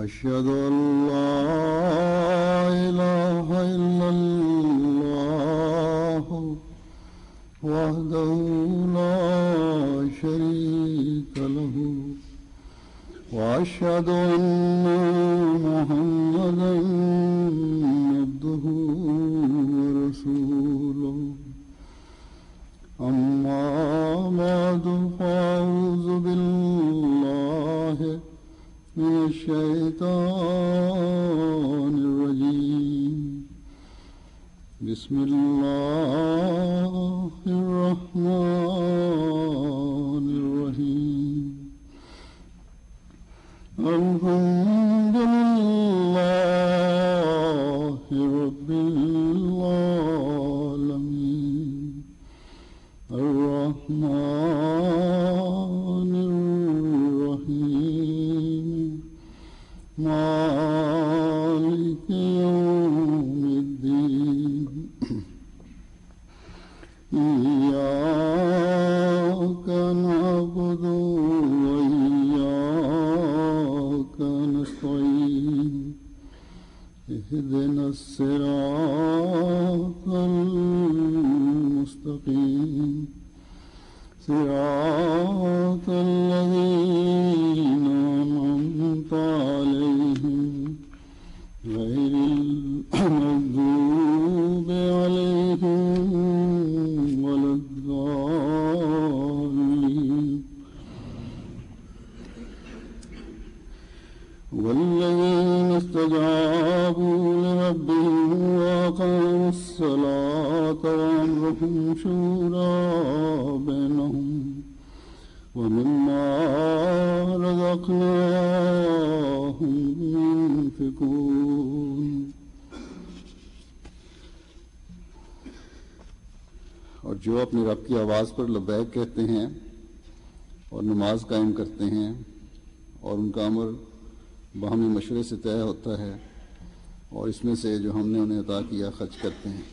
أشهد أن لا إله إلا الله وحده لا شريك له وأشهد أن محمدا عبده ورسوله أما بعد فأعوذ بالله من الشيطان الرجيم بسم الله الرحمن الرحيم الحمد لله رب العالمين الرحمن الرحيم مالك يوم الدين إياك نعبد وإياك نستعين اهدنا الصراط المستقيم صراط الذين أنعمت عليهم غير المغضوب عليهم ولا الضالين والذين استجابوا لربهم وأقاموا الصلاة وأمرهم شورى بينهم ومما رزقناهم ينفقون. اور جو اپنے رب کی آواز پر لبیک کہتے ہیں اور نماز قائم کرتے ہیں اور ان کا امر باہمی مشورے سے طے ہوتا ہے اور اس میں سے جو ہم نے انہیں عطا کیا خرچ کرتے ہیں.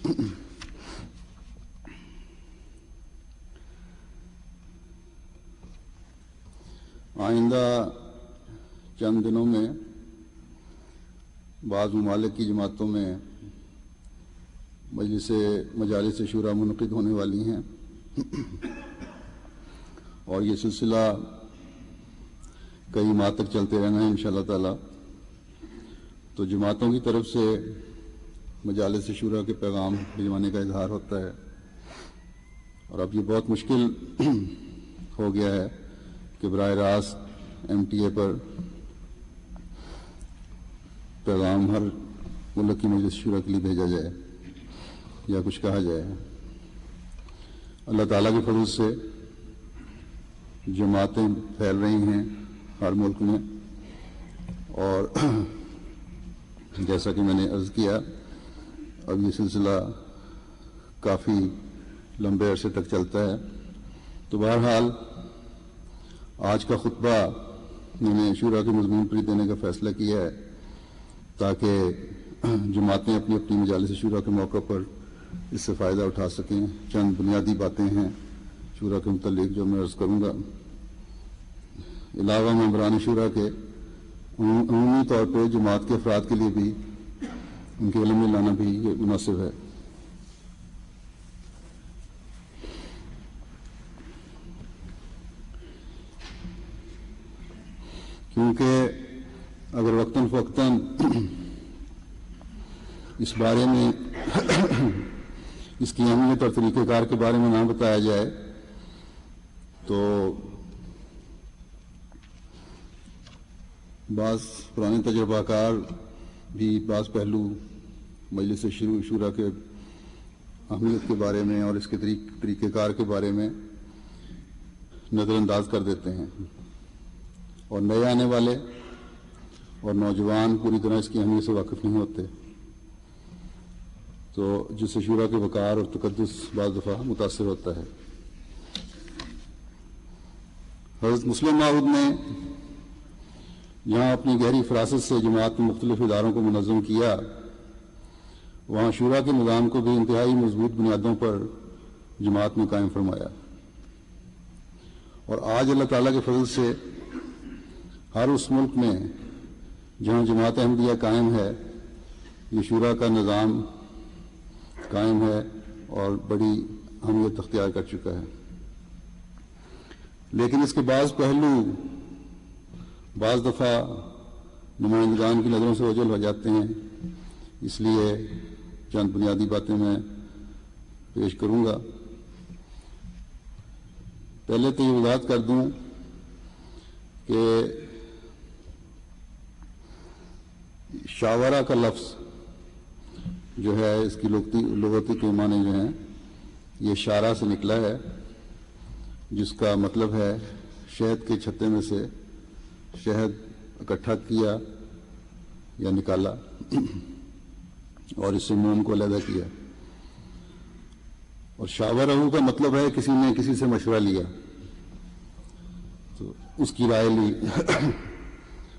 آئندہ چند دنوں میں بعض ممالک کی جماعتوں میں مجالس شورا منعقد ہونے والی ہیں اور یہ سلسلہ کئی ماہ تک چلتے رہنا ہے انشاءاللہ تعالی. تو جماعتوں کی طرف سے مجالس شورا کے پیغام بھجوانے کا اظہار ہوتا ہے اور اب یہ بہت مشکل ہو گیا ہے کہ براہ راست MTA پر پیغام ہر ملک کی مجلس شورا کے لیے بھیجا جائے یا کچھ کہا جائے. اللہ تعالیٰ کے فضل سے جماعتیں پھیل رہی ہیں ہر ملک میں اور جیسا کہ میں نے عرض کیا اب یہ سلسلہ کافی لمبے عرصے تک چلتا ہے. تو بہرحال آج کا خطبہ میں نے شورا کے مضمون پر دینے کا فیصلہ کیا ہے تاکہ جماعتیں اپنی اپنی مجالس شورا کے موقع پر اس سے فائدہ اٹھا سکیں. چند بنیادی باتیں ہیں شورا کے متعلق جو میں عرض کروں گا. علاوہ ممبران شورا کے عمومی طور پہ جماعت کے افراد کے لیے بھی ان کے علم میں لانا بھی یہ مناسب ہے. کیونکہ اگر وقتاً فوقتاً اس بارے میں اس کی اہمیت اور طریقہ کار کے بارے میں نہ بتایا جائے تو بعض پرانے تجربہ کار بھی بعض پہلو مجلس شورا کے اہمیت کے بارے میں اور اس کے طریقہ کار کے بارے میں نظر انداز کر دیتے ہیں اور نئے آنے والے اور نوجوان پوری طرح اس کی اہمیت سے واقف نہیں ہوتے تو جس سے شورا کے وقار اور تقدس بعض دفعہ متاثر ہوتا ہے. حضرت مسلم ماؤد نے جہاں اپنی گہری فراست سے جماعت میں مختلف اداروں کو منظم کیا وہاں شورا کے نظام کو بھی انتہائی مضبوط بنیادوں پر جماعت میں قائم فرمایا. اور آج اللہ تعالیٰ کے فضل سے ہر اس ملک میں جہاں جماعت احمدیہ قائم ہے یہ شورا کا نظام قائم ہے اور بڑی اہمیت اختیار کر چکا ہے، لیکن اس کے بعض پہلو بعض دفعہ نمائندگان کی نظروں سے اوجھل ہو جاتے ہیں، اس لیے چند بنیادی باتیں میں پیش کروں گا۔ پہلے تو یہ وضاحت کر دوں کہ شاورہ کا لفظ جو ہے اس کی لغتی کے معنی جو ہیں یہ شارہ سے نکلا ہے، جس کا مطلب ہے شہد کے چھتے میں سے شہد اکٹھا کیا یا نکالا اور اس سے موم کو علیحدہ کیا، اور شاورہ کا مطلب ہے کسی نے کسی سے مشورہ لیا تو اس کی رائے لی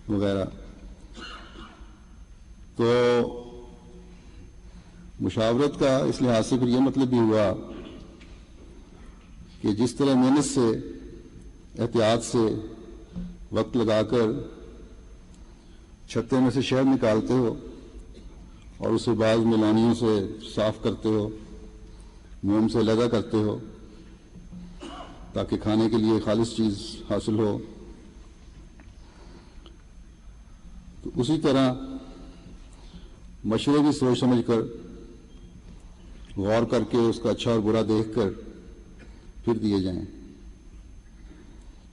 وغیرہ۔ تو مشاورت کا اس لحاظ سے پھر یہ مطلب بھی ہوا کہ جس طرح محنت سے احتیاط سے وقت لگا کر چھتے میں سے شہد نکالتے ہو اور اسے بعض ملانیوں سے صاف کرتے ہو، موم سے علیحدہ کرتے ہو تاکہ کھانے کے لیے خالص چیز حاصل ہو، تو اسی طرح مشورے بھی سوچ سمجھ کر غور کر کے اس کا اچھا اور برا دیکھ کر پھر دیے جائیں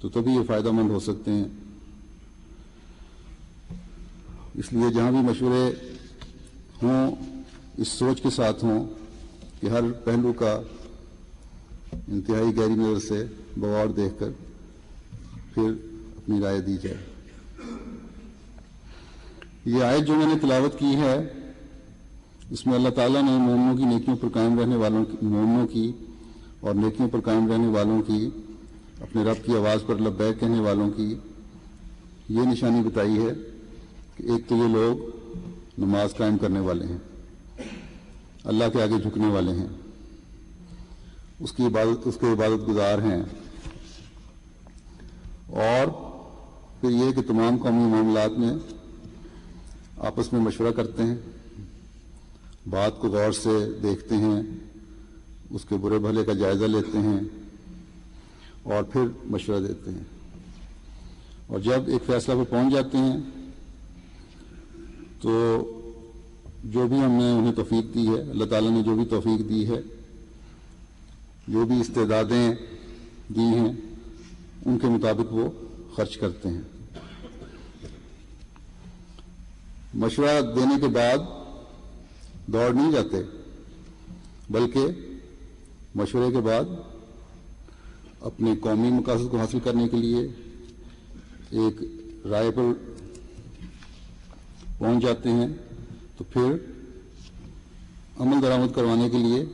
تو تبھی یہ فائدہ مند ہو سکتے ہیں۔ اس لیے جہاں بھی مشورے ہوں اس سوچ کے ساتھ ہوں کہ ہر پہلو کا انتہائی گہری نظر سے بغور دیکھ کر پھر اپنی رائے دی جائے۔ یہ آیت جو میں نے تلاوت کی ہے اس میں اللہ تعالیٰ نے مومنوں کی نیکیوں پر قائم رہنے والوں کی مومنوں کی اور نیکیوں پر قائم رہنے والوں کی، اپنے رب کی آواز پر لبیک کہنے والوں کی یہ نشانی بتائی ہے کہ ایک تو یہ لوگ نماز قائم کرنے والے ہیں، اللہ کے آگے جھکنے والے ہیں، اس کے عبادت گزار ہیں، اور پھر یہ کہ تمام قومی معاملات میں آپس میں مشورہ کرتے ہیں، بات کو غور سے دیکھتے ہیں، اس کے برے بھلے کا جائزہ لیتے ہیں اور پھر مشورہ دیتے ہیں، اور جب ایک فیصلہ پر پہنچ جاتے ہیں تو جو بھی ہم نے انہیں توفیق دی ہے، اللہ تعالیٰ نے جو بھی توفیق دی ہے، جو بھی استعدادیں دی ہیں ان کے مطابق وہ خرچ کرتے ہیں۔ مشورہ دینے کے بعد دوڑ نہیں جاتے، بلکہ مشورے کے بعد اپنے قومی مقاصد کو حاصل کرنے کے لیے ایک رائے پر پہنچ جاتے ہیں تو پھر عمل درآمد کروانے کے لیے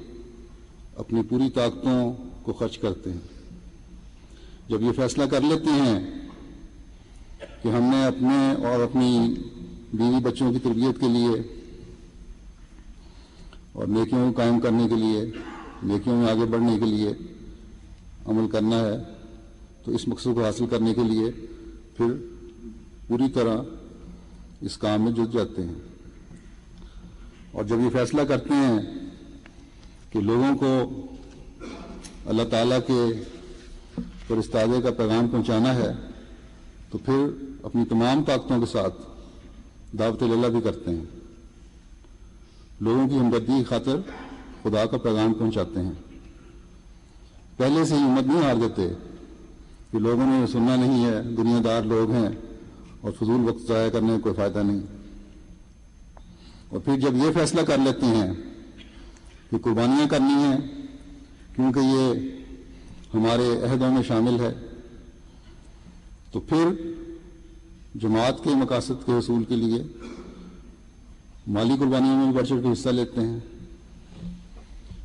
اپنی پوری طاقتوں کو خرچ کرتے ہیں۔ جب یہ فیصلہ کر لیتے ہیں کہ ہم نے اپنے اور اپنی بیوی بچوں کی تربیت کے لیے اور نیکیوں کو قائم کرنے کے لیے، نیکیوں میں آگے بڑھنے کے لیے عمل کرنا ہے، تو اس مقصد کو حاصل کرنے کے لیے پھر پوری طرح اس کام میں جٹ جاتے ہیں۔ اور جب یہ فیصلہ کرتے ہیں کہ لوگوں کو اللہ تعالیٰ کے فرستادے کا پیغام پہنچانا ہے تو پھر اپنی تمام طاقتوں کے ساتھ دعوت اللہ بھی کرتے ہیں، لوگوں کی ہمدردی کی خاطر خدا کا پیغام پہنچاتے ہیں۔ پہلے سے ہی ہمت نہیں ہار دیتے کہ لوگوں نے سننا نہیں ہے، دنیا دار لوگ ہیں اور فضول وقت ضائع کرنے کا کوئی فائدہ نہیں، اور پھر جب یہ فیصلہ کر لیتے ہیں کہ قربانیاں کرنی ہیں کیونکہ یہ ہمارے عہدوں میں شامل ہے، تو پھر جماعت کے مقاصد کے حصول کے لیے مالی قربانیوں میں بھی بڑھ چڑھ کے حصہ لیتے ہیں،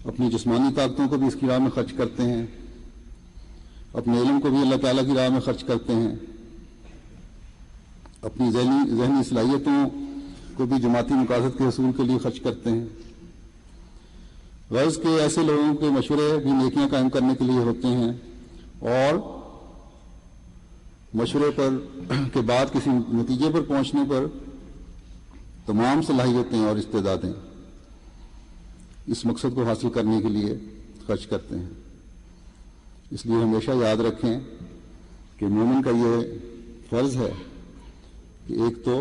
اپنی جسمانی طاقتوں کو بھی اس کی راہ میں خرچ کرتے ہیں، اپنے علم کو بھی اللہ تعالیٰ کی راہ میں خرچ کرتے ہیں، اپنی ذہنی صلاحیتوں کو بھی جماعتی مقاصد کے حصول کے لیے خرچ کرتے ہیں۔ غرض کے ایسے لوگوں کے مشورے بھی نیکیاں قائم کرنے کے لیے ہوتے ہیں، اور مشورے پر کے بعد کسی نتیجے پر پہنچنے پر تمام صلاحیتیں اور استعدادیں اس مقصد کو حاصل کرنے کے لیے خرچ کرتے ہیں۔ اس لیے ہمیشہ یاد رکھیں کہ مومن کا یہ فرض ہے کہ ایک تو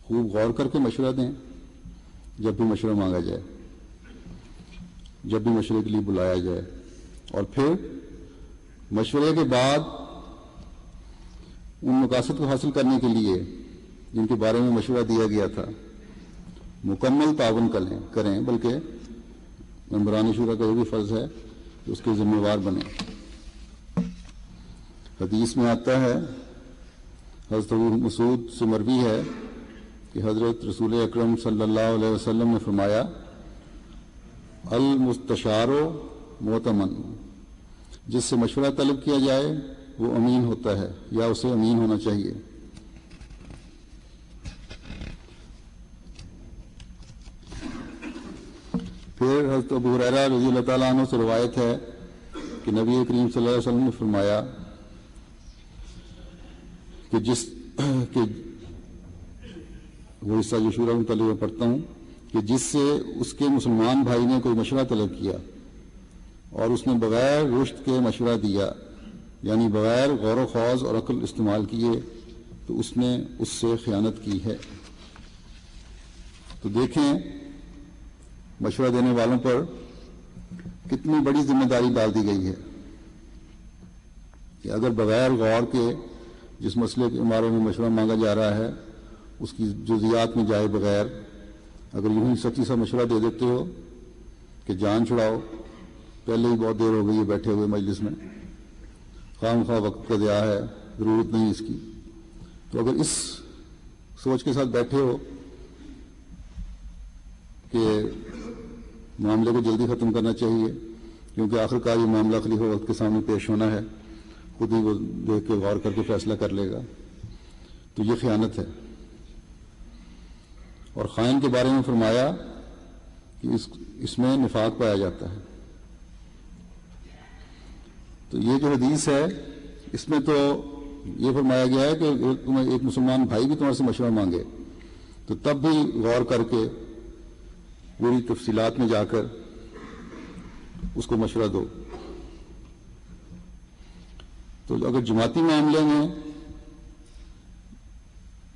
خوب غور کر کے مشورہ دیں جب بھی مشورہ مانگا جائے، جب بھی مشورے کے لیے بلایا جائے، اور پھر مشورے کے بعد ان مقاصد کو حاصل کرنے کے لیے جن کے بارے میں مشورہ دیا گیا تھا مکمل تعاون کریں، بلکہ ممبران شورا کا یہ بھی فرض ہے کہ اس کے ذمہ وار بنیں۔ حدیث میں آتا ہے، حضرت ابو مسعود سے مروی ہے کہ حضرت رسول اکرم صلی اللہ علیہ وسلم نے فرمایا، المستشار مؤتمن، جس سے مشورہ طلب کیا جائے وہ امین ہوتا ہے یا اسے امین ہونا چاہیے۔ پھر حضرت ابو ہریرہ رضی اللہ تعالیٰ عنہ سے روایت ہے کہ نبی کریم صلی اللہ علیہ وسلم نے فرمایا کہ وہ حصہ جو شورا متعلق میں پڑھتا ہوں کہ جس سے اس کے مسلمان بھائی نے کوئی مشورہ طلب کیا اور اس نے بغیر رشد کے مشورہ دیا، یعنی بغیر غور و خوض اور عقل استعمال کیے، تو اس نے اس سے خیانت کی ہے۔ تو دیکھیں مشورہ دینے والوں پر کتنی بڑی ذمہ داری ڈال دی گئی ہے کہ اگر بغیر غور کے جس مسئلے کے بارے میں مشورہ مانگا جا رہا ہے اس کی جزیات میں جائے بغیر اگر یوں ہی سچی سا مشورہ دے دیتے ہو کہ جان چھڑاؤ، پہلے ہی بہت دیر ہو گئی ہے بیٹھے ہوئے مجلس میں، خواہ مخواہ وقت کا ضیاع ہے، ضرورت نہیں اس کی، تو اگر اس سوچ کے ساتھ بیٹھے ہو کہ معاملے کو جلدی ختم کرنا چاہیے کیونکہ آخر کار یہ معاملہ خلیفہ وقت کے سامنے پیش ہونا ہے، خود ہی وہ دیکھ کے غور کر کے فیصلہ کر لے گا، تو یہ خیانت ہے۔ اور خائن کے بارے میں فرمایا کہ اس میں نفاق پایا جاتا ہے۔ تو یہ جو حدیث ہے اس میں تو یہ فرمایا گیا ہے کہ تمہیں ایک مسلمان بھائی بھی تمہارے سے مشورہ مانگے تو تب بھی غور کر کے پوری تفصیلات میں جا کر اس کو مشورہ دو۔ تو اگر جماعتی معاملے میں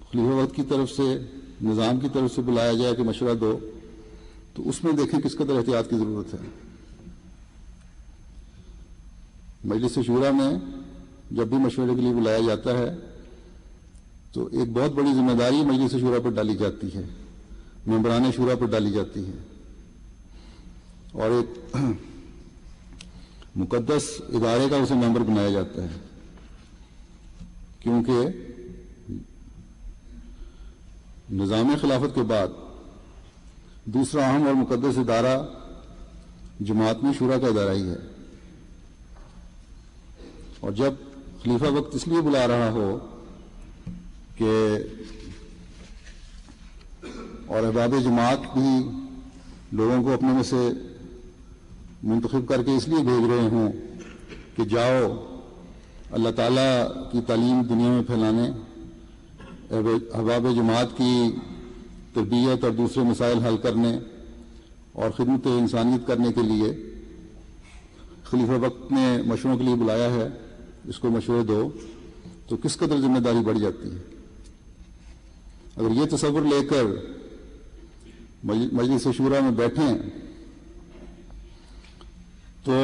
خلیفہ وقت کی طرف سے، نظام کی طرف سے بلایا جائے کہ مشورہ دو، تو اس میں دیکھیں کس قدر احتیاط کی ضرورت ہے۔ مجلس شورا میں جب بھی مشورے کے لیے بلایا جاتا ہے تو ایک بہت بڑی ذمہ داری مجلس شورا پر ڈالی جاتی ہے، ممبران شورا پر ڈالی جاتی ہے، اور ایک مقدس ادارے کا اسے ممبر بنایا جاتا ہے، کیونکہ نظام خلافت کے بعد دوسرا اہم اور مقدس ادارہ جماعت میں شورا کا ادارہ ہی ہے، اور جب خلیفہ وقت اس لیے بلا رہا ہو کہ اور احباب جماعت بھی لوگوں کو اپنے میں سے منتخب کر کے اس لیے بھیج رہے ہوں کہ جاؤ اللہ تعالیٰ کی تعلیم دنیا میں پھیلانے، احباب جماعت کی تربیت اور دوسرے مسائل حل کرنے اور خدمت انسانیت کرنے کے لیے خلیفہ وقت نے مشوروں کے لیے بلایا ہے، اس کو مشورے دو، تو کس قدر ذمہ داری بڑھ جاتی ہے۔ اگر یہ تصور لے کر مجلس شورا میں بیٹھیں تو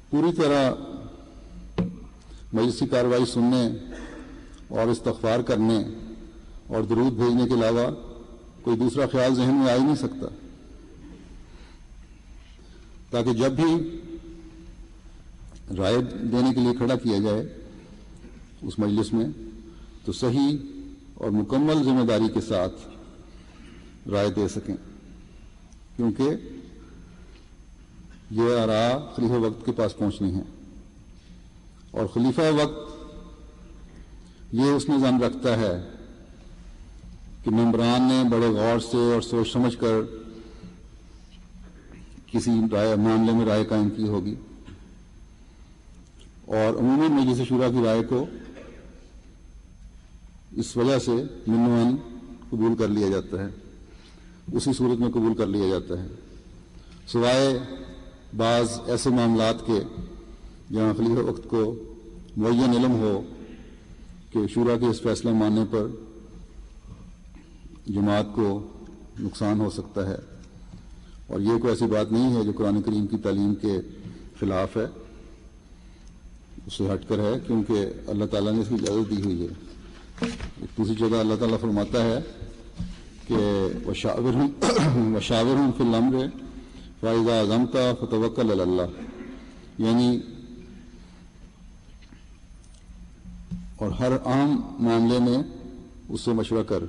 پوری طرح مجلسی کارروائی سننے اور استغفار کرنے اور درود بھیجنے کے علاوہ کوئی دوسرا خیال ذہن میں آ ہی نہیں سکتا، تاکہ جب بھی رائے دینے کے لیے کھڑا کیا جائے اس مجلس میں تو صحیح اور مکمل ذمہ داری کے ساتھ رائے دے سکیں، کیونکہ یہ آراء خلیفہ وقت کے پاس پہنچنی ہے، اور خلیفہ وقت یہ اس میں ظن رکھتا ہے کہ ممبران نے بڑے غور سے اور سوچ سمجھ کر کسی معاملے میں رائے قائم کی ہوگی، اور عموماً مجلس شورا کی رائے کو اس وجہ سے منوان قبول کر لیا جاتا ہے، اسی صورت میں قبول کر لیا جاتا ہے، سوائے بعض ایسے معاملات کے جہاں خلیفہ وقت کو معین علم ہو کہ شورا کے اس فیصلہ ماننے پر جماعت کو نقصان ہو سکتا ہے، اور یہ کوئی ایسی بات نہیں ہے جو قرآن کریم کی تعلیم کے خلاف ہے، اس سے ہٹ کر ہے، کیونکہ اللہ تعالیٰ نے اس کی اجازت دی ہوئی ہے۔ ایک دوسری جگہ اللہ تعالیٰ فرماتا ہے کہ وَشَاوِرْهُمْ فِي الْأَمْرِ فَإِذَا عَزَمْتَ فَتَوَكَّلْ عَلَى اللَّهِ، یعنی اور ہر اہم معاملے میں اس سے مشورہ کر۔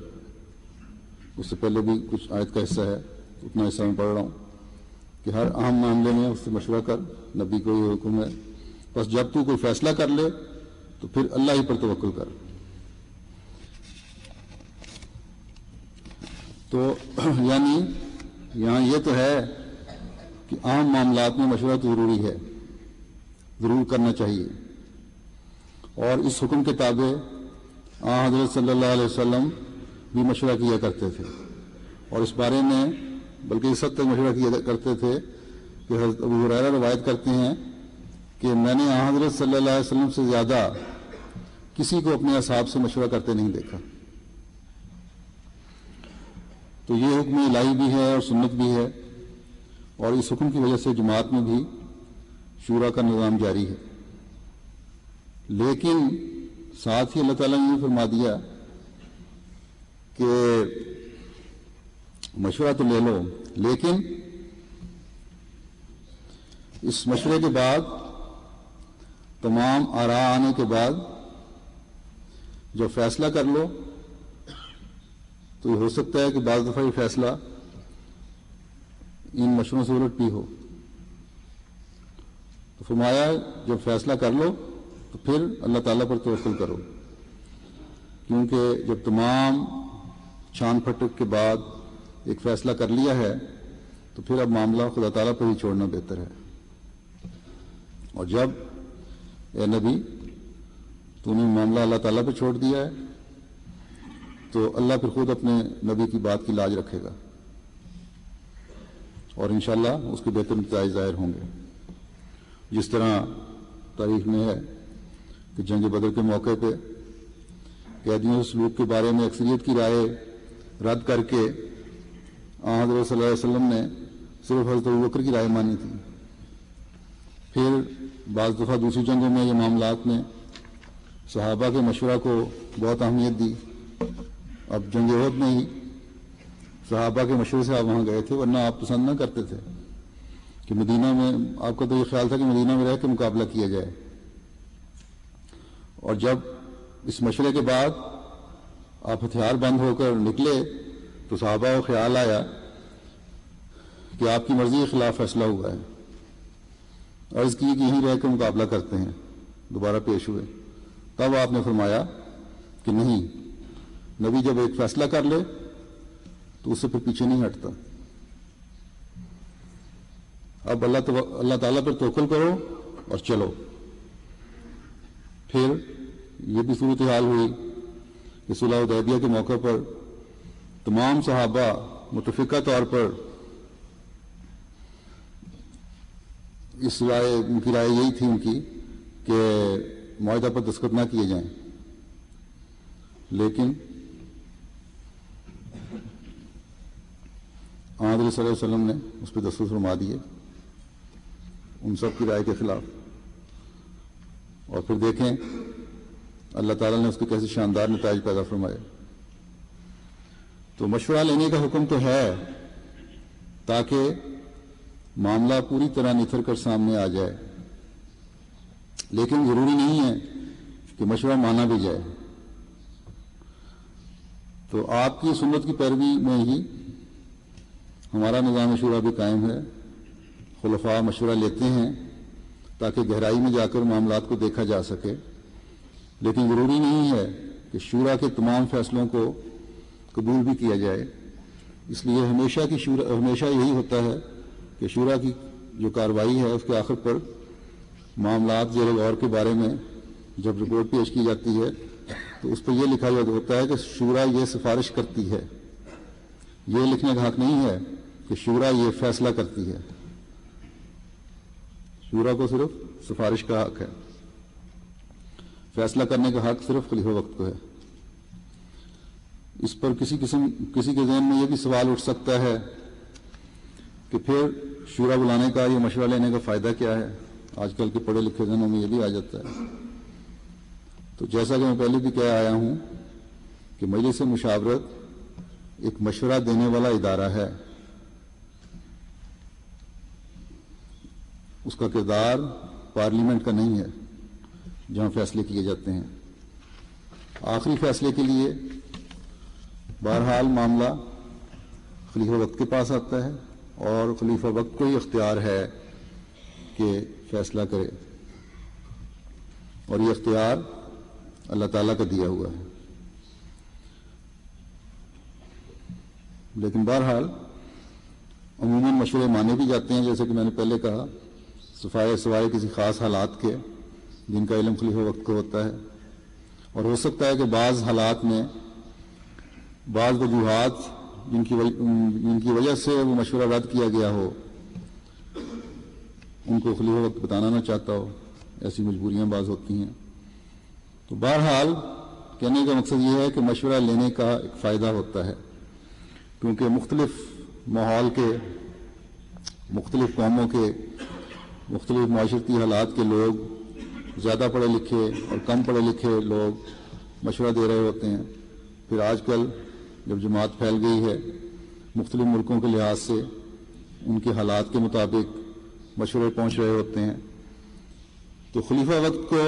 اس سے پہلے بھی کچھ آیت کا حصہ ہے، اتنا حصہ میں پڑھ رہا ہوں کہ ہر اہم معاملے میں اس سے مشورہ کر، نبی کو یہ حکم ہے، بس جب تو کوئی فیصلہ کر لے تو پھر اللہ ہی پر توکل کر۔ تو یعنی یہاں یہ تو ہے کہ عام معاملات میں مشورہ تو ضروری ہے، ضرور کرنا چاہیے، اور اس حکم کے تابع حضرت صلی اللہ علیہ وسلم بھی مشورہ کیا کرتے تھے، اور اس بارے میں بلکہ اس حد تک مشورہ کیا کرتے تھے کہ حضرت ابو ہریرہ روایت کرتے ہیں کہ میں نے حضرت صلی اللہ علیہ وسلم سے زیادہ کسی کو اپنے اصحاب سے مشورہ کرتے نہیں دیکھا۔ تو یہ حکم الہی بھی ہے اور سنت بھی ہے، اور اس حکم کی وجہ سے جماعت میں بھی شورا کا نظام جاری ہے، لیکن ساتھ ہی اللہ تعالیٰ نے یہ فرما دیا کہ مشورہ تو لے لو، لیکن اس مشورے کے بعد تمام آراء آنے کے بعد جو فیصلہ کر لو تو یہ ہو سکتا ہے کہ بعض دفعہ یہ فیصلہ ان مشوروں سے الٹ بھی ہو۔ تو فرمایا جب فیصلہ کر لو تو پھر اللہ تعالیٰ پر توکل کرو، کیونکہ جب تمام چھان پھٹک کے بعد ایک فیصلہ کر لیا ہے تو پھر اب معاملہ خدا تعالیٰ پر ہی چھوڑنا بہتر ہے۔ اور جب اے نبی تو نے معاملہ اللہ تعالیٰ پہ چھوڑ دیا ہے تو اللہ پھر خود اپنے نبی کی بات کی لاج رکھے گا، اور انشاءاللہ اس کے بہتر نتائج ظاہر ہوں گے۔ جس طرح تاریخ میں ہے کہ جنگ بدر کے موقع پہ قیدیوں کے سلوک کے بارے میں اکثریت کی رائے رد کر کے حضرت صلی اللہ علیہ وسلم نے صرف حضرت ابوبکر کی رائے مانی تھی۔ پھر بعض دفعہ دوسری جنگوں میں یہ معاملات نے صحابہ کے مشورہ کو بہت اہمیت دی۔ اب جنگ احد میں ہی صحابہ کے مشورے سے آپ وہاں گئے تھے، ورنہ آپ پسند نہ کرتے تھے کہ مدینہ میں، آپ کا تو یہ خیال تھا کہ مدینہ میں رہ کے مقابلہ کیا جائے، اور جب اس مشورے کے بعد آپ ہتھیار بند ہو کر نکلے تو صحابہ کو خیال آیا کہ آپ کی مرضی کے خلاف فیصلہ ہوا ہے، عرض کی کہ یہیں رہ کے مقابلہ کرتے ہیں، دوبارہ پیش ہوئے۔ تب آپ نے فرمایا کہ نہیں، نبی جب ایک فیصلہ کر لے تو اس سے پھر پیچھے نہیں ہٹتا، اب اللہ تعالیٰ پر توکل کرو اور چلو۔ پھر یہ بھی صورتحال ہوئی کہ صلح حدیبیہ کے موقع پر تمام صحابہ متفقہ طور پر اس رائے، ان کی رائے یہی تھی ان کی کہ معاہدہ پر دستخط نہ کیے جائیں، لیکن حضرت صلی اللہ علیہ وسلم نے اس پہ دستخط فرما دیے ان سب کی رائے کے خلاف، اور پھر دیکھیں اللہ تعالیٰ نے اس کے کیسے شاندار نتائج پیدا فرمائے۔ تو مشورہ لینے کا حکم تو ہے تاکہ معاملہ پوری طرح نتھر کر سامنے آ جائے، لیکن ضروری نہیں ہے کہ مشورہ مانا بھی جائے۔ تو آپ کی سنت کی پیروی میں ہی ہمارا نظام شورا بھی قائم ہے، خلفاء مشورہ لیتے ہیں تاکہ گہرائی میں جا کر معاملات کو دیکھا جا سکے، لیکن ضروری نہیں ہے کہ شورا کے تمام فیصلوں کو قبول بھی کیا جائے۔ اس لیے ہمیشہ یہی ہوتا ہے کہ شورا کی جو کارروائی ہے اس کے آخر پر معاملات زیر غور کے بارے میں جب رپورٹ پیش کی جاتی ہے تو اس پہ یہ لکھا ہوا ہوتا ہے کہ شورا یہ سفارش کرتی ہے. یہ لکھنے کا حق نہیں ہے کہ شورا یہ فیصلہ کرتی ہے. شورا کو صرف سفارش کا حق ہے، فیصلہ کرنے کا حق صرف خلیفہ وقت کو ہے. اس پر کسی کے ذہن میں یہ بھی سوال اٹھ سکتا ہے کہ پھر شورا بلانے کا، یہ مشورہ لینے کا فائدہ کیا ہے؟ آج کل کے پڑھے لکھے ذہنوں میں یہ بھی آ جاتا ہے. تو جیسا کہ میں پہلے بھی کہہ آیا ہوں کہ مجلس مشاورت ایک مشورہ دینے والا ادارہ ہے. اس کا کردار پارلیمنٹ کا نہیں ہے جہاں فیصلے کیے جاتے ہیں. آخری فیصلے کے لیے بہرحال معاملہ خلیفہ وقت کے پاس آتا ہے اور خلیفہ وقت کو ہی اختیار ہے کہ فیصلہ کرے، اور یہ اختیار اللہ تعالیٰ کا دیا ہوا ہے. لیکن بہرحال عموماً مشورے مانے بھی جاتے ہیں، جیسے کہ میں نے پہلے کہا، سوائے کسی خاص حالات کے جن کا علم خلیفہ وقت کو ہوتا ہے. اور ہو سکتا ہے کہ بعض حالات میں بعض وجوہات جن کی وجہ سے وہ مشورہ رد کیا گیا ہو ان کو خلیفہ وقت بتانا نہ چاہتا ہو. ایسی مجبوریاں بعض ہوتی ہیں. تو بہرحال کہنے کا مقصد یہ ہے کہ مشورہ لینے کا ایک فائدہ ہوتا ہے، کیونکہ مختلف ماحول کے، مختلف قوموں کے، مختلف معاشرتی حالات کے لوگ، زیادہ پڑھے لکھے اور کم پڑھے لکھے لوگ مشورہ دے رہے ہوتے ہیں. پھر آج کل جب جماعت پھیل گئی ہے، مختلف ملکوں کے لحاظ سے ان کے حالات کے مطابق مشورے پہنچ رہے ہوتے ہیں. تو خلیفہ وقت کو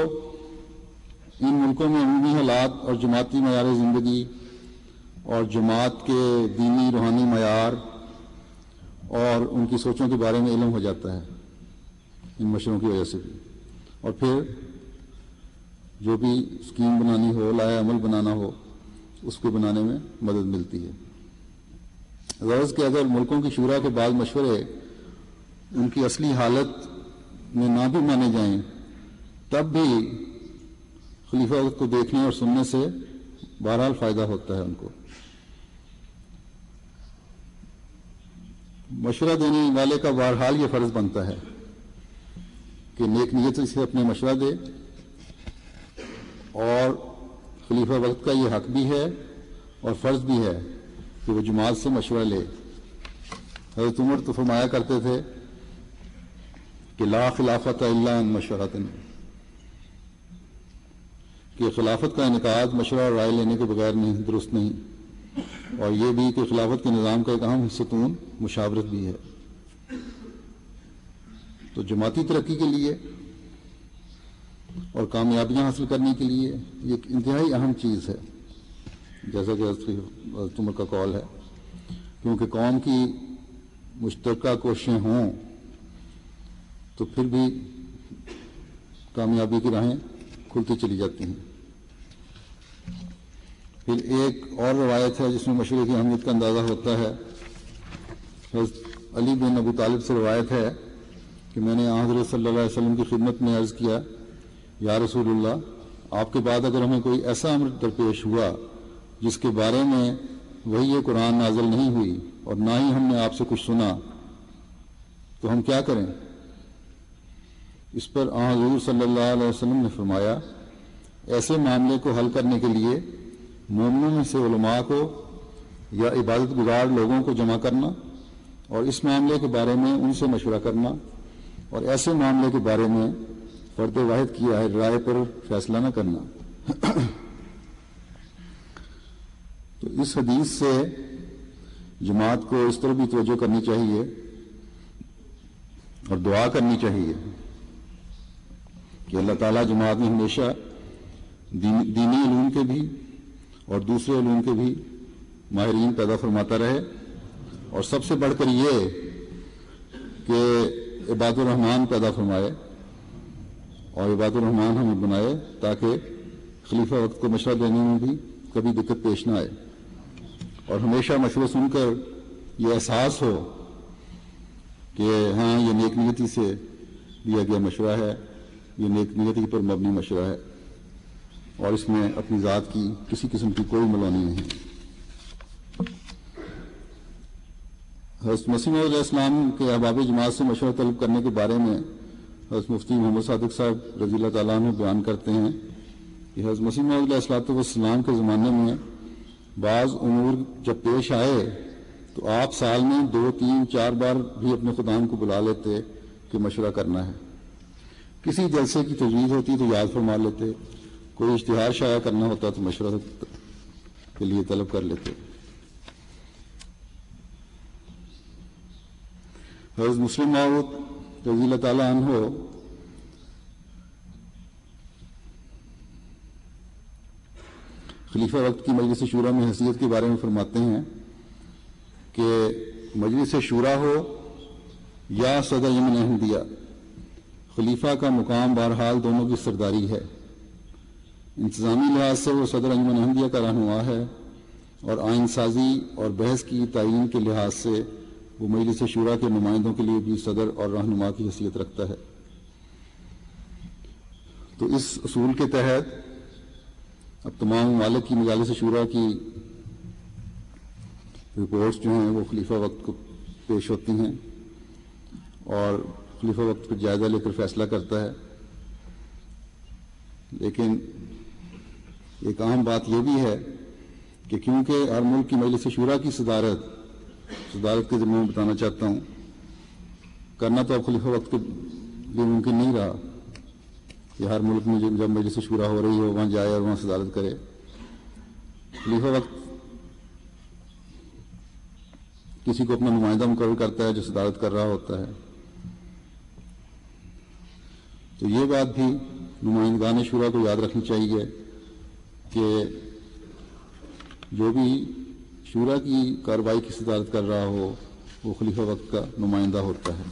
ان ملکوں میں عمومی حالات اور جماعتی معیار زندگی اور جماعت کے دینی روحانی معیار اور ان کی سوچوں کے بارے میں علم ہو جاتا ہے ان مشوروں کی وجہ سے بھی. اور پھر جو بھی اسکیم بنانی ہو، لائحہ عمل بنانا ہو، اس کو بنانے میں مدد ملتی ہے. غرض کہ اگر ملکوں کی شورا کے بعض مشورے ان کی اصلی حالت میں نہ بھی مانے جائیں تب بھی خلیفہ وقت کو دیکھنے اور سننے سے بہرحال فائدہ ہوتا ہے ان کو. مشورہ دینے والے کا بہرحال یہ فرض بنتا ہے کہ نیک نیت سے اپنے مشورہ دے، اور خلیفہ وقت کا یہ حق بھی ہے اور فرض بھی ہے کہ وہ جماعت سے مشورہ لے. حضرت عمر تو فرمایا کرتے تھے کہ لا خلافت الا عن مشورۃ، کہ خلافت کا انعقاد مشورہ اور رائے لینے کے بغیر نہیں، درست نہیں. اور یہ بھی کہ خلافت کے نظام کا ایک اہم ستون مشاورت بھی ہے. تو جماعتی ترقی کے لیے اور کامیابیاں حاصل کرنے کے لیے یہ ایک انتہائی اہم چیز ہے، جیسا کہ حضرت عمر کا قول ہے. کیونکہ قوم کی مشترکہ کوششیں ہوں تو پھر بھی کامیابی کی راہیں کھلتی چلی جاتی ہیں. پھر ایک اور روایت ہے جس میں مشورے کی اہمیت کا اندازہ ہوتا ہے. حضرت علی بن ابو طالب سے روایت ہے کہ میں نے حضرت صلی اللہ علیہ وسلم کی خدمت میں عرض کیا، یا رسول اللہ، آپ کے بعد اگر ہمیں کوئی ایسا امر درپیش ہوا جس کے بارے میں وحی قرآن نازل نہیں ہوئی اور نہ ہی ہم نے آپ سے کچھ سنا تو ہم کیا کریں؟ اس پر حضور صلی اللہ علیہ وسلم نے فرمایا، ایسے معاملے کو حل کرنے کے لیے مومنوں میں سے علماء کو یا عبادت گزار لوگوں کو جمع کرنا اور اس معاملے کے بارے میں ان سے مشورہ کرنا، اور ایسے معاملے کے بارے میں فرد واحد کی رائے پر فیصلہ نہ کرنا. تو اس حدیث سے جماعت کو اس طرح بھی توجہ کرنی چاہیے اور دعا کرنی چاہیے کہ اللہ تعالیٰ جماعت میں ہمیشہ دینی علوم کے بھی اور دوسرے علوم کے بھی ماہرین پیدا فرماتا رہے، اور سب سے بڑھ کر یہ کہ عباد الرحمن پیدا فرمائے اور عباد الرحمن ہمیں بنائے تاکہ خلیفہ وقت کو مشورہ دینے میں بھی کبھی دقت پیش نہ آئے، اور ہمیشہ مشورے سن کر یہ احساس ہو کہ ہاں یہ نیک نیتی سے دیا گیا مشورہ ہے، یہ نیک نیتی پر مبنی مشورہ ہے. اور اس میں اپنی ذات کی کسی قسم کی کوئی ملونی نہیں۔ حضرت مسیح موعود علیہ السلام کے احباب جماعت سے مشورہ طلب کرنے کے بارے میں حضرت مفتی محمد صادق صاحب رضی اللہ تعالیٰ عنہ بیان کرتے ہیں کہ حضرت مسیح موعود علیہ السلام کے زمانے میں بعض امور جب پیش آئے تو آپ سال میں 2 3 4 بار بھی اپنے خدام کو بلا لیتے کہ مشورہ کرنا ہے۔ کسی جلسے کی تجویز ہوتی تو یاد فرما لیتے، کوئی اشتہار شائع کرنا ہوتا تو مشورہ کے لیے طلب کر لیتے۔ حضرت مسلم موعود رضی اللہ تعالیٰ عنہ خلیفہ وقت کی مجلس شورا میں حیثیت کے بارے میں فرماتے ہیں کہ مجلس شورا ہو یا صدر یمن احمدیہ، خلیفہ کا مقام بہرحال دونوں کی سرداری ہے۔ انتظامی لحاظ سے وہ صدر انجمن احمدیہ کا رہنما ہے، اور آئین سازی اور بحث کی تعیین کے لحاظ سے وہ مجلس شورا کے نمائندوں کے لیے بھی صدر اور رہنما کی حیثیت رکھتا ہے۔ تو اس اصول کے تحت اب تمام ممالک کی مجالس شورا کی رپورٹس جو ہیں وہ خلیفہ وقت کو پیش ہوتی ہیں، اور خلیفہ وقت پر جائزہ لے کر فیصلہ کرتا ہے۔ لیکن ایک اہم بات یہ بھی ہے کہ کیونکہ ہر ملک کی مجلس شورا کی صدارت کے ذمہ میں بتانا چاہتا ہوں، کرنا تو اب خلیفہ وقت کے لیے ممکن نہیں رہا کہ ہر ملک میں جب مجلس شورا ہو رہی ہو وہاں جائے اور وہاں صدارت کرے۔ خلیفہ وقت کسی کو اپنا نمائندہ مقرر کرتا ہے جو صدارت کر رہا ہوتا ہے۔ تو یہ بات بھی نمائندگان شورا کو یاد رکھنی چاہیے کہ جو بھی شورا کی کارروائی کی صدارت کر رہا ہو وہ خلیفہ وقت کا نمائندہ ہوتا ہے۔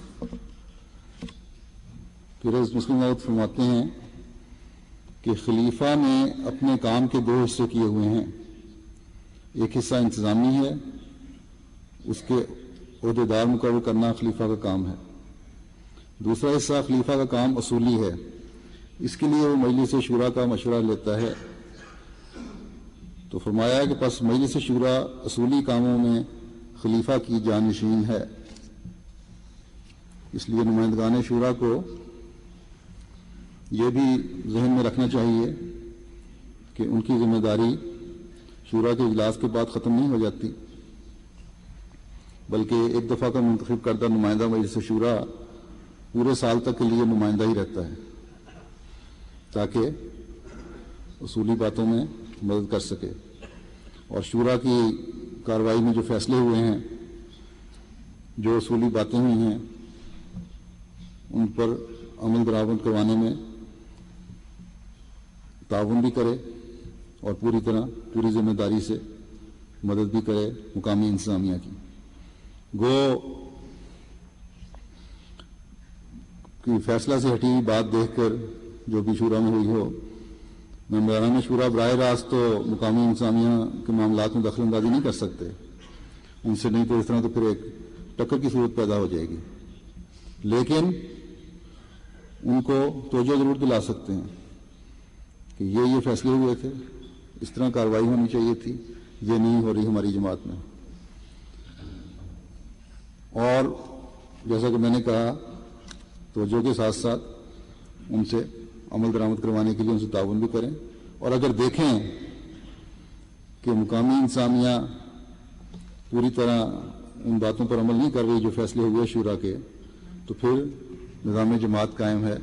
پھر حضرت مسلم موعود فرماتے ہیں کہ خلیفہ نے اپنے کام کے 2 حصے کیے ہوئے ہیں، ایک حصہ انتظامی ہے، اس کے عہدیدار مقرر کرنا خلیفہ کا کام ہے، دوسرا حصہ خلیفہ کا کام اصولی ہے، اس کے لیے وہ مجلس شورا کا مشورہ لیتا ہے۔ تو فرمایا کہ پس مجلس شورا اصولی کاموں میں خلیفہ کی جانشین ہے، اس لیے نمائندگان شورا کو یہ بھی ذہن میں رکھنا چاہیے کہ ان کی ذمہ داری شورا کے اجلاس کے بعد ختم نہیں ہو جاتی، بلکہ ایک دفعہ کا منتخب کردہ نمائندہ مجلس شورا پورے سال تک کے لیے نمائندہ ہی رہتا ہے تاکہ اصولی باتوں میں مدد کر سکے، اور شورا کی کارروائی میں جو فیصلے ہوئے ہیں، جو اصولی باتیں ہوئی ہیں، ان پر عمل درآمد کروانے میں تعاون بھی کرے اور پوری ذمہ داری سے مدد بھی کرے مقامی انتظامیہ کی۔ گو کہ فیصلہ سے ہٹی بات دیکھ کر جو بھی شورا میں ہوئی ہو، ممبران شورا براہ راست تو مقامی انتظامیہ کے معاملات میں دخل اندازی نہیں کر سکتے، ان سے نہیں تو اس طرح تو پھر ایک ٹکر کی صورت پیدا ہو جائے گی، لیکن ان کو توجہ ضرور دلا سکتے ہیں کہ یہ فیصلے ہوئے تھے، اس طرح کارروائی ہونی چاہیے تھی، یہ نہیں ہو رہی ہماری جماعت میں۔ اور جیسا کہ میں نے کہا، توجہ کے ساتھ ساتھ ان سے عمل درآمد کروانے کے لیے ان سے تعاون بھی کریں، اور اگر دیکھیں کہ مقامی انتظامیہ پوری طرح ان باتوں پر عمل نہیں کر رہی جو فیصلے ہوئے شورا کے، تو پھر نظام جماعت قائم ہے،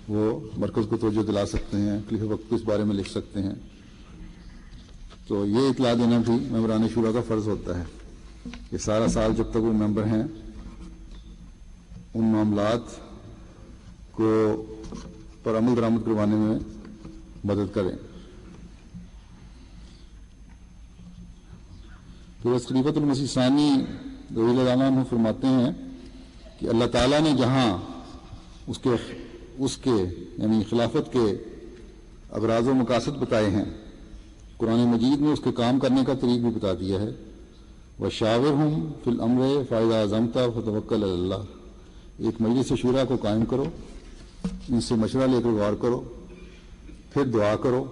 وہ مرکز کو توجہ دلا سکتے ہیں، خلیفہ وقت کو اس بارے میں لکھ سکتے ہیں۔ تو یہ اطلاع دینا بھی ممبران شورا کا فرض ہوتا ہے کہ سارا سال جب تک وہ ممبر ہیں ان معاملات کو پر عمل درآمد کروانے میں مدد کریں۔ پھر خلیفۃ المسیح ثانی رضی اللہ عنہ فرماتے ہیں کہ اللہ تعالیٰ نے جہاں اس کے یعنی خلافت کے اغراض و مقاصد بتائے ہیں، قرآن مجید میں اس کے کام کرنے کا طریق بھی بتا دیا ہے۔ وَشَاوِرْهُمْ فِي الْأَمْرِ فَإِذَا عَزَمْتَ فَتَوَكَّلْ عَلَى اللَّهِ، ایک مجلس شورا کو قائم کرو، ان سے مشورہ لے کر غور کرو، پھر دعا کرو،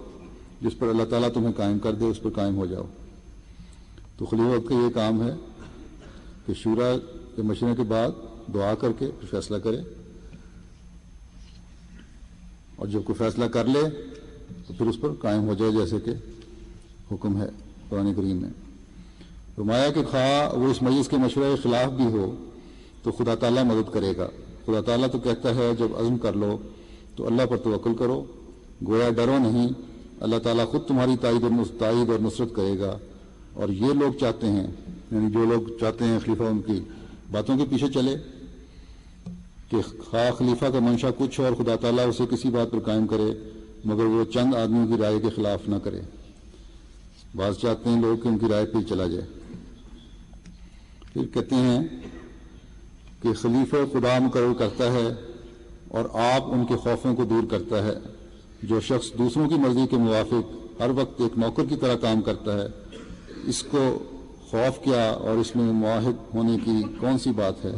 جس پر اللہ تعالیٰ تمہیں قائم کر دے اس پر قائم ہو جاؤ۔ تو خلیفہ وقت کا یہ کام ہے کہ شورا کے مشورے کے بعد دعا کر کے پھر فیصلہ کرے، اور جب کوئی فیصلہ کر لے تو پھر اس پر قائم ہو جائے، جیسے کہ حکم ہے قرآن کریم میں۔ فرمایا کہ خواہ وہ اس مجلس کے مشورے کے خلاف بھی ہو تو خدا تعالیٰ مدد کرے گا۔ خدا تعالیٰ تو کہتا ہے جب عزم کر لو تو اللہ پر توکل کرو، گویا ڈرو نہیں، اللہ تعالیٰ خود تمہاری تائید اور نصرت کرے گا۔ اور یہ لوگ چاہتے ہیں، یعنی جو لوگ چاہتے ہیں خلیفہ ان کی باتوں کے پیچھے چلے کہ خواہ خلیفہ کا منشا کچھ ہو اور خدا تعالیٰ اسے کسی بات پر قائم کرے مگر وہ چند آدمیوں کی رائے کے خلاف نہ کرے۔ بعض چاہتے ہیں لوگ کہ ان کی رائے پہ چلا جائے۔ پھر کہتے ہیں کہ خلیفہ خدا مقرر کرتا ہے اور آپ ان کے خوفوں کو دور کرتا ہے۔ جو شخص دوسروں کی مرضی کے موافق ہر وقت ایک نوکر کی طرح کام کرتا ہے، اس کو خوف کیا اور اس میں معاہد ہونے کی کون سی بات ہے؟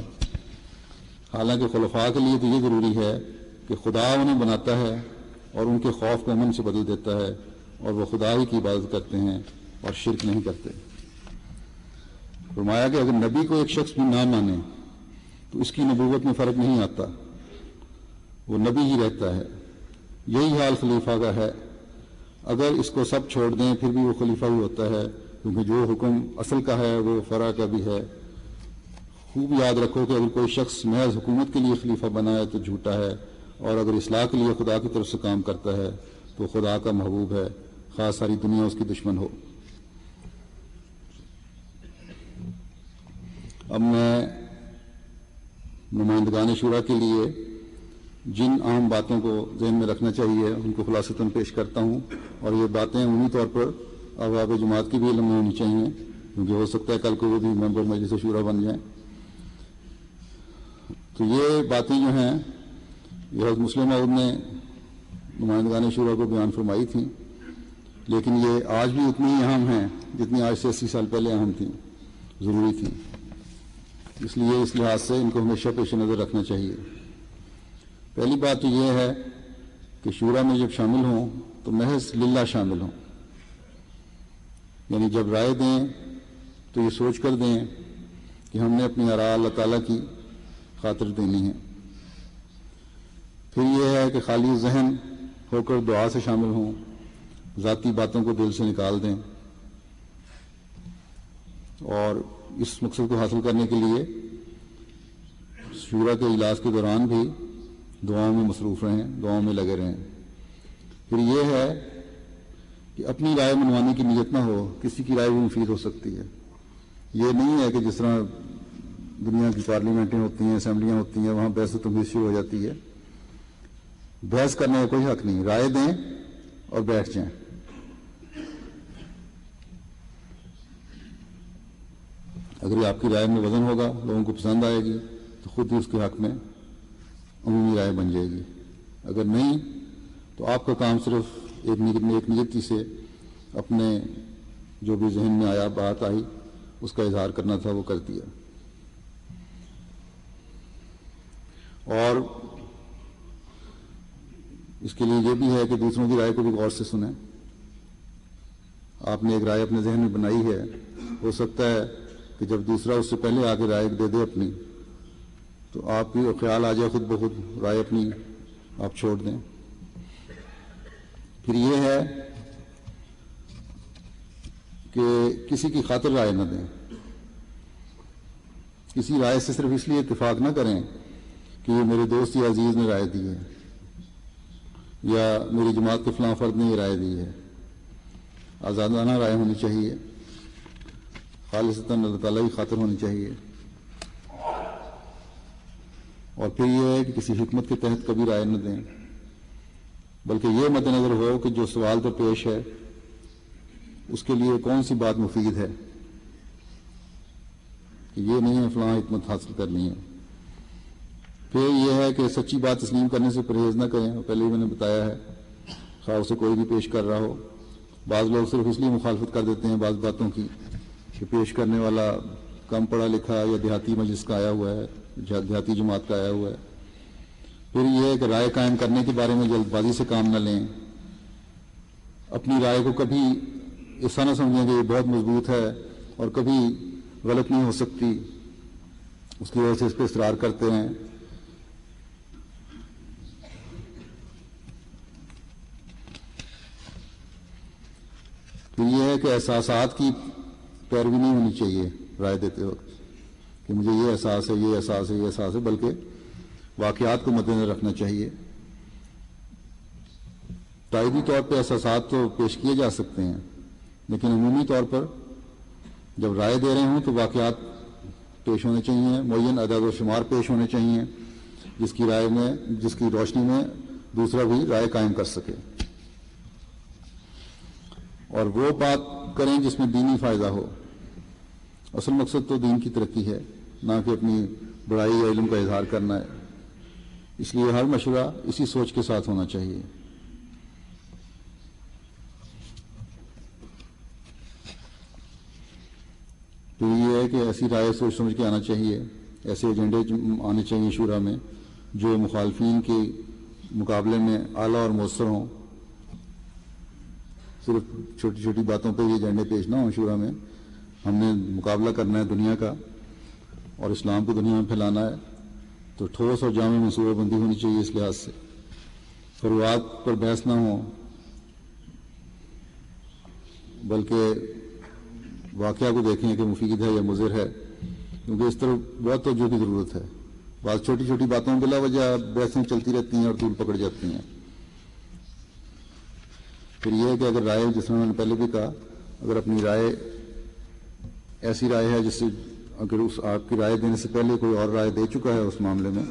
حالانکہ خلفاء کے لیے تو یہ ضروری ہے کہ خدا انہیں بناتا ہے اور ان کے خوف کو امن سے بدل دیتا ہے، اور وہ خدا ہی کی عبادت کرتے ہیں اور شرک نہیں کرتے۔ فرمایا کہ اگر نبی کو ایک شخص بھی نہ مانے تو اس کی نبوت میں فرق نہیں آتا، وہ نبی ہی رہتا ہے۔ یہی حال خلیفہ کا ہے، اگر اس کو سب چھوڑ دیں پھر بھی وہ خلیفہ ہی ہوتا ہے، کیونکہ جو حکم اصل کا ہے وہ فرع کا بھی ہے۔ خوب یاد رکھو کہ اگر کوئی شخص محض حکومت کے لیے خلیفہ بنا ہے تو جھوٹا ہے، اور اگر اصلاح کے لیے خدا کی طرف سے کام کرتا ہے تو خدا کا محبوب ہے، خواہ ساری دنیا اس کی دشمن ہو۔ اب میں نمائندگان شورا کے لیے جن اہم باتوں کو ذہن میں رکھنا چاہیے ان کو خلاصتاً پیش کرتا ہوں، اور یہ باتیں عمومی طور پر احباب جماعت کی بھی علم میں ہونی چاہیے، کیونکہ ہو سکتا ہے کل کو وہ بھی ممبر مجلس شورا بن جائیں۔ تو یہ باتیں جو ہیں یہ حضرت مسلم موعود نے نمائندگان شورا کو بیان فرمائی تھیں، لیکن یہ آج بھی اتنی ہی اہم ہیں جتنی آج سے 80 سال پہلے اہم تھیں، ضروری تھیں۔ اس لیے اس لحاظ سے ان کو ہمیشہ پیش نظر رکھنا چاہیے۔ پہلی بات تو یہ ہے کہ شورا میں جب شامل ہوں تو محض للہ شامل ہوں، یعنی جب رائے دیں تو یہ سوچ کر دیں کہ ہم نے اپنی آراء اللہ تعالیٰ کی خاطر دینی ہے۔ پھر یہ ہے کہ خالی ذہن ہو کر دعا سے شامل ہوں، ذاتی باتوں کو دل سے نکال دیں، اور اس مقصد کو حاصل کرنے کے لیے شورا کے اجلاس کے دوران بھی دعاؤں میں مصروف رہیں، دعاؤں میں لگے رہیں۔ پھر یہ ہے کہ اپنی رائے منوانے کی نیت نہ ہو، کسی کی رائے بھی مفید ہو سکتی ہے۔ یہ نہیں ہے کہ جس طرح دنیا کی پارلیمنٹیں ہوتی ہیں، اسمبلیاں ہوتی ہیں، وہاں بحث و تبحث شروع ہو جاتی ہے۔ بحث کرنے کا کوئی حق نہیں، رائے دیں اور بیٹھ جائیں۔ اگر یہ آپ کی رائے میں وزن ہوگا، لوگوں کو پسند آئے گی، تو خود ہی اس کے حق میں عمومی رائے بن جائے گی۔ اگر نہیں تو آپ کا کام صرف ایک نیتی سے اپنے جو بھی ذہن میں آیا، بات آئی، اس کا اظہار کرنا تھا وہ کر دیا۔ اور اس کے لیے یہ بھی ہے کہ دوسروں کی رائے کو بھی غور سے سنیں۔ آپ نے ایک رائے اپنے ذہن میں بنائی ہے، ہو سکتا ہے کہ جب دوسرا اس سے پہلے آ کے رائے دے دے اپنی، تو آپ کی خیال آ جائے خود بخود رائے اپنی آپ چھوڑ دیں۔ پھر یہ ہے کہ کسی کی خاطر رائے نہ دیں، کسی رائے سے صرف اس لیے اتفاق نہ کریں کہ یہ میرے دوست یا عزیز نے رائے دی ہے، یا میری جماعت کے فلاں فرد نے یہ رائے دی ہے۔ آزادانہ رائے ہونی چاہیے، خالصتاً اللہ تعالیٰ کی خاطر ہونی چاہیے۔ اور پھر یہ ہے کہ کسی حکمت کے تحت کبھی رائے نہ دیں، بلکہ یہ مد نظر ہو کہ جو سوال تو پیش ہے اس کے لیے کون سی بات مفید ہے، کہ یہ نہیں ہے فلاں حکمت حاصل کرنی ہے۔ پھر یہ ہے کہ سچی بات تسلیم کرنے سے پرہیز نہ کریں، پہلے ہی میں نے بتایا ہے، خواہ اسے کوئی بھی پیش کر رہا ہو۔ بعض لوگ صرف اس لیے مخالفت کر دیتے ہیں بعض باتوں کی کہ پیش کرنے والا کم پڑھا لکھا یا دیہاتی مجلس کا آیا ہوا ہے، دیہاتی جماعت کا آیا ہوا ہے۔ پھر یہ ہے کہ رائے قائم کرنے کے بارے میں جلد بازی سے کام نہ لیں۔ اپنی رائے کو کبھی ایسا نہ سمجھیں کہ یہ بہت مضبوط ہے اور کبھی غلط نہیں ہو سکتی، اس کی وجہ سے اس پہ اصرار کرتے ہیں۔ پھر یہ ہے کہ احساسات کی پیروی نہیں ہونی چاہیے رائے دیتے وقت کہ مجھے یہ احساس ہے، یہ احساس ہے، یہ احساس ہے، بلکہ واقعات کو مد نظر رکھنا چاہیے۔ تائیدی طور پہ احساسات تو پیش کیے جا سکتے ہیں، لیکن عمومی طور پر جب رائے دے رہے ہوں تو واقعات پیش ہونے چاہیے، معین اعداد و شمار پیش ہونے چاہیے، جس کی روشنی میں دوسرا بھی رائے قائم کر سکے، اور وہ بات کریں جس میں دینی فائدہ ہو۔ اصل مقصد تو دین کی ترقی ہے، نہ کہ اپنی بڑائی یا علم کا اظہار کرنا ہے، اس لیے ہر مشورہ اسی سوچ کے ساتھ ہونا چاہیے۔ تو یہ ہے کہ ایسی رائے سوچ سمجھ کے آنا چاہیے، ایسے ایجنڈے آنے چاہیے شورا میں جو مخالفین کے مقابلے میں اعلیٰ اور مؤثر ہوں۔ صرف چھوٹی چھوٹی باتوں پہ یہ ایجنڈے پیش نہ ہوں شورا میں، ہم نے مقابلہ کرنا ہے دنیا کا اور اسلام کو دنیا میں پھیلانا ہے، تو ٹھوس اور جامع منصوبہ بندی ہونی چاہیے۔ اس لحاظ سے فروعات پر بحث نہ ہو، بلکہ واقعہ کو دیکھیں کہ مفید ہے یا مضر ہے، کیونکہ اس طرح بہت توجہ کی ضرورت ہے۔ بعض چھوٹی چھوٹی باتوں بلا وجہ بحثیں چلتی رہتی ہیں اور طول پکڑ جاتی ہیں۔ پھر یہ ہے کہ اگر رائے، جس میں میں نے پہلے بھی کہا، اگر اپنی رائے ایسی رائے ہے جس سے اگر آپ کی رائے دینے سے پہلے کوئی اور رائے دے چکا ہے اس معاملے میں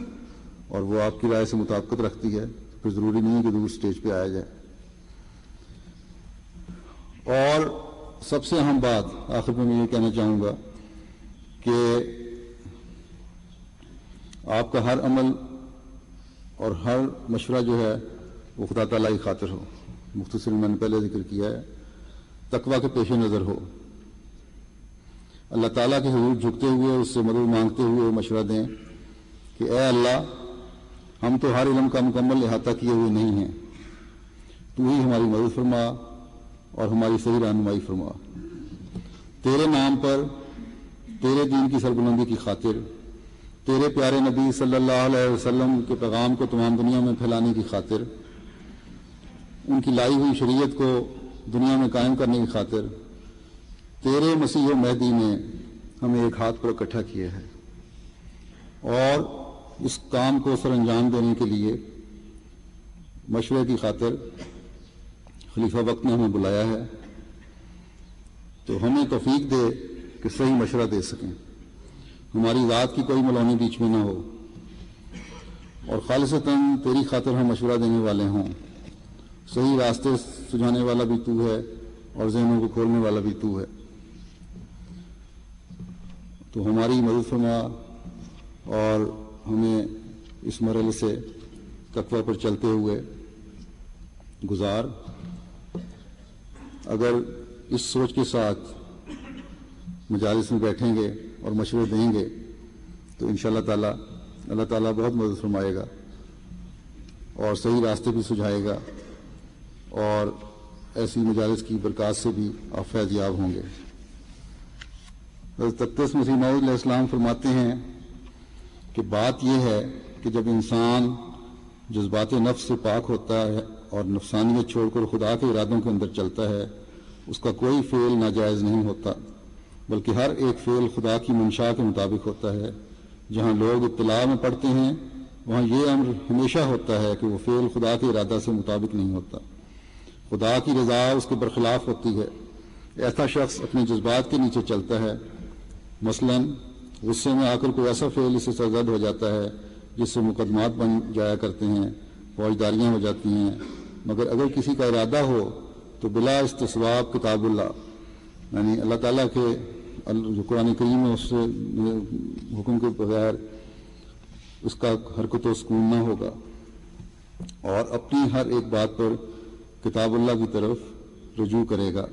اور وہ آپ کی رائے سے مطابقت رکھتی ہے، پھر ضروری نہیں ہے کہ دوسری اسٹیج پہ آیا جائے۔ اور سب سے اہم بات آخر میں یہ کہنا چاہوں گا کہ آپ کا ہر عمل اور ہر مشورہ جو ہے وہ خدا تعالیٰ کی خاطر ہو۔ مختصر میں نے پہلے ذکر کیا ہے، تقویٰ کے پیش نظر ہو، اللہ تعالیٰ کے حضور جھکتے ہوئے اس سے مدد مانگتے ہوئے مشورہ دیں کہ اے اللہ، ہم تو ہر علم کا مکمل احاطہ کیے ہوئے نہیں ہیں، تو ہی ہماری مدد فرما اور ہماری صحیح رہنمائی فرما۔ تیرے نام پر، تیرے دین کی سربلندی کی خاطر، تیرے پیارے نبی صلی اللہ علیہ وسلم کے پیغام کو تمام دنیا میں پھیلانے کی خاطر، ان کی لائی ہوئی شریعت کو دنیا میں قائم کرنے کی خاطر، تیرے مسیح و مہدی نے ہمیں ایک ہاتھ پر اکٹھا کیا ہے، اور اس کام کو سر انجام دینے کے لیے مشورے کی خاطر خلیفہ وقت نے ہمیں بلایا ہے، تو ہمیں توفیق دے کہ صحیح مشورہ دے سکیں، ہماری ذات کی کوئی ملونی بیچ میں نہ ہو، اور خالصتاً تیری خاطر ہم مشورہ دینے والے ہوں۔ صحیح راستے سجھانے والا بھی تو ہے اور ذہنوں کو کھولنے والا بھی تو ہے، تو ہماری مدد فرما اور ہمیں اس مرحلے سے تقویٰ پر چلتے ہوئے گزار۔ اگر اس سوچ کے ساتھ مجالس میں بیٹھیں گے اور مشورے دیں گے تو انشاءاللہ تعالیٰ اللہ تعالیٰ بہت مدد فرمائے گا اور صحیح راستے بھی سجھائے گا، اور ایسی مجالس کی برکات سے بھی آپ فیض یاب ہوں گے۔ حضرت اقدس مسیح موعود علیہ السلام فرماتے ہیں کہ بات یہ ہے کہ جب انسان جذبات نفس سے پاک ہوتا ہے اور نفسانیت چھوڑ کر خدا کے ارادوں کے اندر چلتا ہے، اس کا کوئی فعل ناجائز نہیں ہوتا، بلکہ ہر ایک فعل خدا کی منشا کے مطابق ہوتا ہے۔ جہاں لوگ اطلاع میں پڑھتے ہیں وہاں یہ امر ہمیشہ ہوتا ہے کہ وہ فعل خدا کے ارادہ سے مطابق نہیں ہوتا، خدا کی رضا اس کے برخلاف ہوتی ہے۔ ایسا شخص اپنے جذبات کے نیچے چلتا ہے، مثلاً غصے میں آ کر کوئی ایسا فعل اسے سرزد ہو جاتا ہے جس سے مقدمات بن جایا کرتے ہیں، فوجداریاں ہو جاتی ہیں، مگر اگر کسی کا ارادہ ہو تو بلا استصواب کتاب اللہ، یعنی اللہ تعالیٰ کے جو قرآن کریم میں اس سے حکم کے بغیر اس کا حرکت و سکون نہ ہوگا، اور اپنی ہر ایک بات پر کتاب اللہ کی طرف رجوع کرے گا،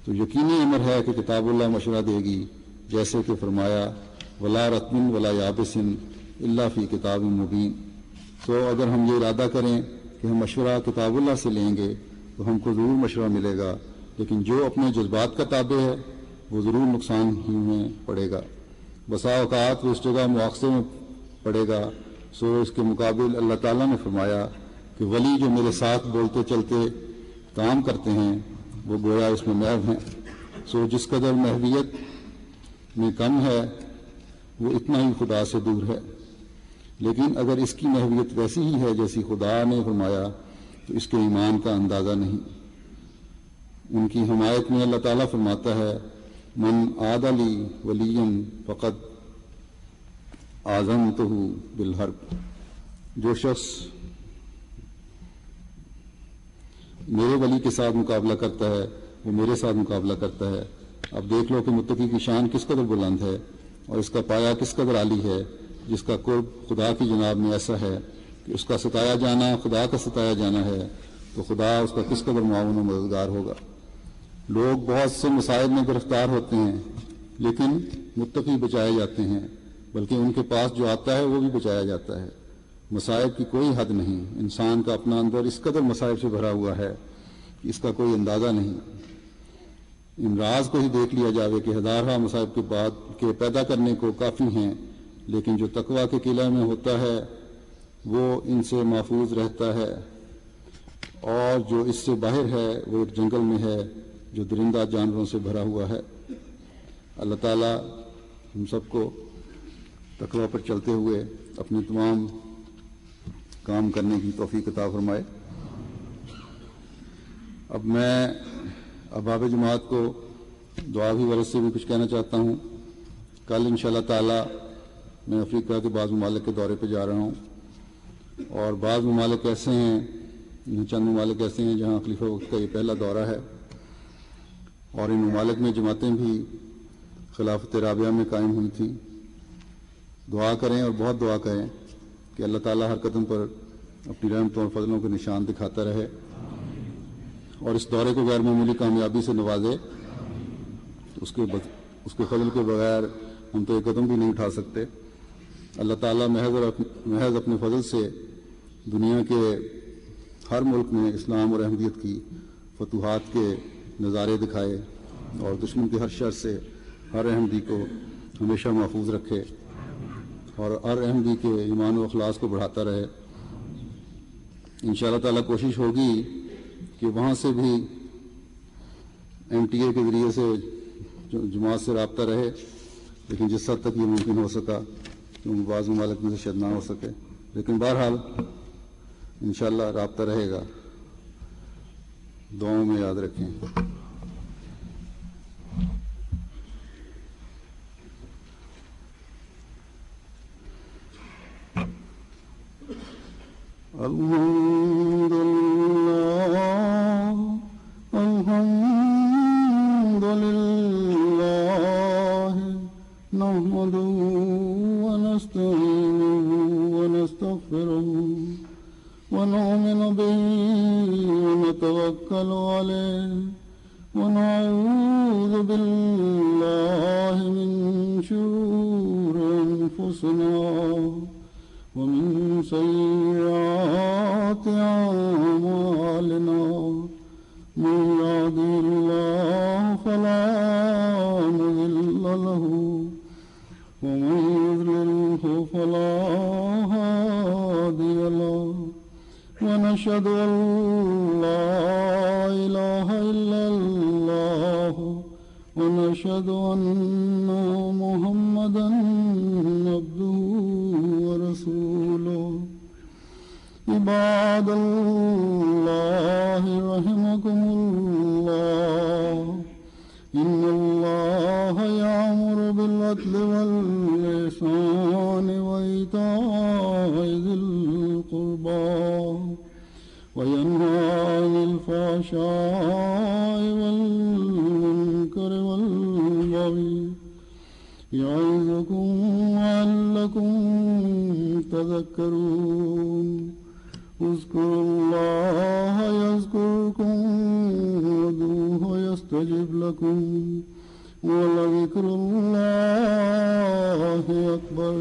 تو یقینی امر ہے کہ کتاب اللہ مشورہ دے گی، جیسے کہ فرمایا ولا رتم ولا یابس الا فی کتاب مبین۔ تو اگر ہم یہ ارادہ کریں کہ ہم مشورہ کتاب اللہ سے لیں گے تو ہم کو ضرور مشورہ ملے گا، لیکن جو اپنے جذبات کا تابع ہے وہ ضرور نقصان ہی میں پڑے گا۔ بسا اوقات وہ اس جگہ مواخذے میں پڑے گا۔ سو اس کے مقابل اللہ تعالیٰ نے فرمایا کہ ولی جو میرے ساتھ بولتے چلتے کام کرتے ہیں وہ گویا اس میں محو ہیں۔ سو جس قدر محویت میں کم ہے وہ اتنا ہی خدا سے دور ہے، لیکن اگر اس کی محویت ویسی ہی ہے جیسی خدا نے فرمایا تو اس کے ایمان کا اندازہ نہیں۔ ان کی حمایت میں اللہ تعالیٰ فرماتا ہے من عاد لی ولی فقد آذنتہ بالحرب، جو شخص میرے ولی کے ساتھ مقابلہ کرتا ہے وہ میرے ساتھ مقابلہ کرتا ہے۔ اب دیکھ لو کہ متقی کی شان کس قدر بلند ہے اور اس کا پایہ کس قدر عالی ہے، جس کا قرب خدا کی جناب میں ایسا ہے کہ اس کا ستایا جانا خدا کا ستایا جانا ہے، تو خدا اس کا کس قدر معاون و مددگار ہوگا۔ لوگ بہت سے مصائب میں گرفتار ہوتے ہیں لیکن متقی بچائے جاتے ہیں، بلکہ ان کے پاس جو آتا ہے وہ بھی بچایا جاتا ہے۔ مصائب کی کوئی حد نہیں، انسان کا اپنا اندر اس قدر مصائب سے بھرا ہوا ہے کہ اس کا کوئی اندازہ نہیں۔ ان راز کو ہی دیکھ لیا جاوے کہ ہزارہ مصائب کے بعد کے پیدا کرنے کو کافی ہیں، لیکن جو تقویٰ کے قلعہ میں ہوتا ہے وہ ان سے محفوظ رہتا ہے، اور جو اس سے باہر ہے وہ ایک جنگل میں ہے جو درندہ جانوروں سے بھرا ہوا ہے۔ اللہ تعالیٰ ہم سب کو تقویٰ پر چلتے ہوئے اپنے تمام کام کرنے کی توفیق عطا فرمائے۔ اب میں احباب جماعت کو دعاوی غرض سے بھی کچھ کہنا چاہتا ہوں۔ کل انشاءاللہ تعالیٰ میں افریقہ کے بعض ممالک کے دورے پہ جا رہا ہوں، اور بعض ممالک ایسے ہیں، چند ممالک ایسے ہیں جہاں خلیفہ وقت کا یہ پہلا دورہ ہے، اور ان ممالک میں جماعتیں بھی خلافت رابعہ میں قائم ہوئی تھیں۔ دعا کریں اور بہت دعا کریں کہ اللہ تعالیٰ ہر قدم پر اپنی رحمتوں اور فضلوں کے نشان دکھاتا رہے اور اس دورے کو غیر معمولی کامیابی سے نوازے۔ اس کے فضل کے بغیر ہم تو ایک قدم بھی نہیں اٹھا سکتے۔ اللہ تعالیٰ محض اپنے فضل سے دنیا کے ہر ملک میں اسلام اور احمدیت کی فتوحات کے نظارے دکھائے، اور دشمن کے ہر شر سے ہر احمدی کو ہمیشہ محفوظ رکھے، اور ہر احمدی کے ایمان و اخلاص کو بڑھاتا رہے۔ انشاءاللہ تعالیٰ کوشش ہوگی کہ وہاں سے بھی ایم ٹی اے کے ذریعے سے جماعت سے رابطہ رہے، لیکن جس حد تک یہ ممکن ہو سکا، کیونکہ بعض ممالک میں سے شاید نہ ہو سکے، لیکن بہرحال انشاءاللہ رابطہ رہے گا۔ دعاؤں میں یاد رکھیں۔ الحمد للہ الحمد للہ نحمدہ ونستعینہ ونستغفرہ ونؤمن به ونتوکل علیہ ونعوذ باللہ من شرور انفسنا ومن سیئات اعمالنا، من يهده الله فلا مضل له ومن يضلله فلا هادي له، ونشهد أن لا إله إلا الله ونشهد أن محمدا عبده ورسوله۔ عباد الله رحمكم الله، إن الله يأمر بالعدل والإحسان وإيتاء ذي القربى وينهى عن الفحشاء والمنكر والبغي، يعظكم لعلكم تذكرون۔ اذكروا الله يذكركم وادعوه يستجب لكم، ولذكر الله أكبر۔